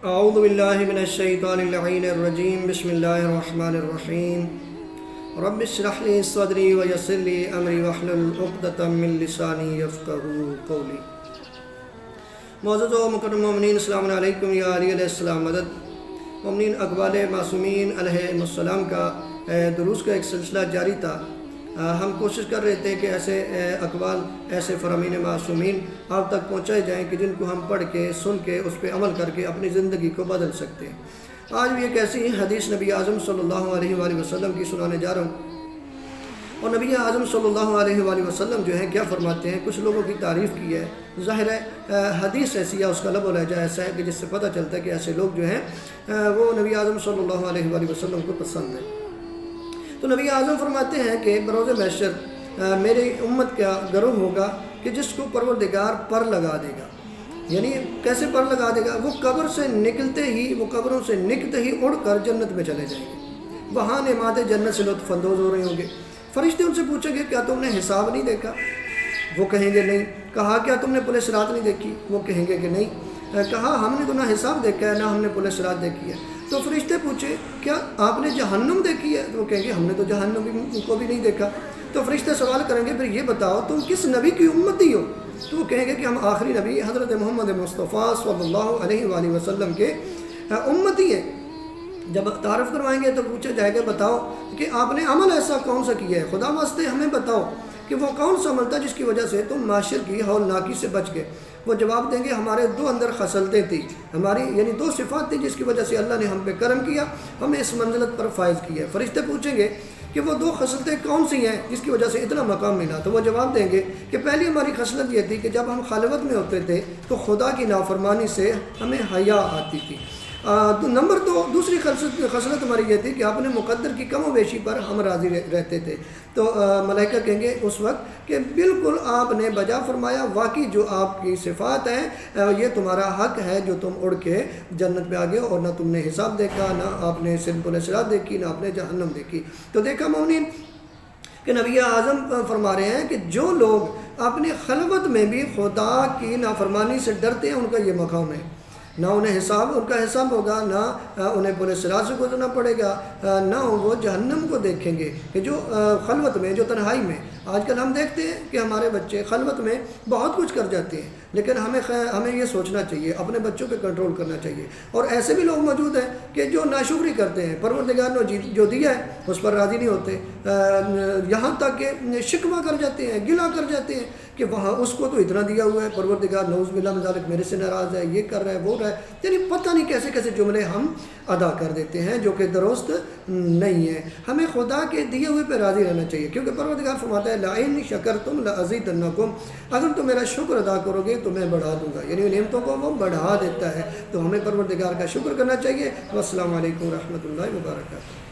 اعوذ باللہ من الشیطان اللعین الرجیم بسم اللہ الرحمن الرحیم رب اشرح لی صدری ویسر لی امری واحلل عقدۃ من لسانی یفقہوا قولی۔ معزز و مکرم مومنین، السلام علیکم یا علی علیہ السلام مدد۔ مومنین، اقوال معصومین علیہ السلام کا دروس کا ایک سلسلہ جاری تھا۔ ہم کوشش کر رہے تھے کہ ایسے اقوال، ایسے فرامین معصومین آپ تک پہنچائے جائیں کہ جن کو ہم پڑھ کے، سن کے، اس پہ عمل کر کے اپنی زندگی کو بدل سکتے ہیں۔ آج بھی ایک ایسی حدیث نبی اعظم صلی اللہ علیہ وآلہ وسلم کی سنانے جا رہا ہوں، اور نبی اعظم صلی اللہ علیہ وآلہ وسلم جو ہے کیا فرماتے ہیں۔ کچھ لوگوں کی تعریف کی ہے، ظاہر ہے حدیث ایسی ہے، اس کا لب و لہجہ ایسا ہے کہ جس سے پتہ چلتا ہے کہ ایسے لوگ جو ہیں وہ نبی اعظم صلی اللہ علیہ وآلہ وسلم کو پسند ہے۔ تو نبی اعظم فرماتے ہیں کہ بروز محشر میری امت کا گروہ ہوگا کہ جس کو پروردگار پر لگا دے گا۔ یعنی کیسے پر لگا دے گا؟ وہ قبر سے نکلتے ہی، وہ قبروں سے نکلتے ہی اڑ کر جنت میں چلے جائیں گے۔ وہاں نعمات جنت سے لطف اندوز ہو رہے ہوں گے۔ فرشتے ان سے پوچھیں گے کیا تم نے حساب نہیں دیکھا؟ وہ کہیں گے نہیں۔ کہا کیا تم نے پل صراط نہیں دیکھی؟ وہ کہیں گے کہ نہیں۔ کہا ہم نے تو نہ حساب دیکھا ہے نہ ہم نے پل صراط دیکھی ہے۔ تو فرشتے پوچھے کیا آپ نے جہنم دیکھی ہے؟ تو وہ کہیں گے ہم نے تو جہنم کو بھی نہیں دیکھا۔ تو فرشتے سوال کریں گے پھر یہ بتاؤ تم کس نبی کی امتی ہو؟ تو وہ کہیں گے کہ ہم آخری نبی حضرت محمد مصطفیٰ صلی اللہ علیہ وآلہ وسلم کے امتی ہیں۔ جب تعارف کروائیں گے تو پوچھا جائے گا بتاؤ کہ آپ نے عمل ایسا کون سا کیا ہے، خدا واسطے ہمیں بتاؤ کہ وہ کون سا عمل تھا جس کی وجہ سے تم معاشر کی ہولناکی سے بچ گئے۔ وہ جواب دیں گے ہمارے دو اندر خصلتیں تھیں، ہماری یعنی دو صفات تھیں جس کی وجہ سے اللہ نے ہم پہ کرم کیا، ہمیں اس منزلت پر فائز کیا ہے۔ فرشتے پوچھیں گے کہ وہ دو خصلتیں کون سی ہیں جس کی وجہ سے اتنا مقام ملا؟ تو وہ جواب دیں گے کہ پہلی ہماری خصلت یہ تھی کہ جب ہم خلوت میں ہوتے تھے تو خدا کی نافرمانی سے ہمیں حیا آتی تھی۔ نمبر دو، دوسری خصلت ہماری یہ تھی کہ آپ نے مقدر کی کم و بیشی پر ہم راضی رہتے تھے۔ تو ملائکہ کہیں گے اس وقت کہ بالکل آپ نے بجا فرمایا، واقعی جو آپ کی صفات ہیں یہ تمہارا حق ہے جو تم اڑ کے جنت میں آگے، اور نہ تم نے حساب دیکھا، نہ آپ نے پل صراط دیکھی، نہ آپ نے جہنم دیکھی۔ تو دیکھا مومنین کہ نبی اعظم فرما رہے ہیں کہ جو لوگ اپنی خلوت میں بھی خدا کی نافرمانی سے ڈرتے ہیں ان کا یہ مقام ہے۔ نہ انہیں ان کا حساب ہوگا، نہ انہیں پل صراط سے گزرنا پڑے گا، نہ وہ جہنم کو دیکھیں گے۔ کہ جو خلوت میں، جو تنہائی میں، آج کل ہم دیکھتے ہیں کہ ہمارے بچے خلوت میں بہت کچھ کر جاتے ہیں، لیکن ہمیں یہ سوچنا چاہیے، اپنے بچوں پہ کنٹرول کرنا چاہیے۔ اور ایسے بھی لوگ موجود ہیں کہ جو ناشکری کرتے ہیں، پروردگار نے جو دیا ہے اس پر راضی نہیں ہوتے، یہاں تک کہ شکوہ کر جاتے ہیں، گلہ کر جاتے ہیں کہ وہاں اس کو تو اتنا دیا ہوا ہے، پروردگار نعوذ باللہ من ذالک میرے سے ناراض ہے، یہ کر رہا ہے، وہ رہا ہے۔ یعنی پتہ نہیں کیسے کیسے جملے ہم ادا کر دیتے ہیں جو کہ درست نہیں ہے۔ ہمیں خدا کے دیے ہوئے پہ راضی رہنا چاہیے، کیونکہ پروردگار فرماتا ہے لئن شکرتم لازیدنکم، اگر تم میرا شکر ادا کرو گے تو میں بڑھا دوں گا، یعنی نعمتوں کو وہ بڑھا دیتا ہے۔ تو ہمیں پروردگار کا شکر کرنا چاہیے۔ والسلام علیکم ورحمۃ اللہ وبرکاتہ۔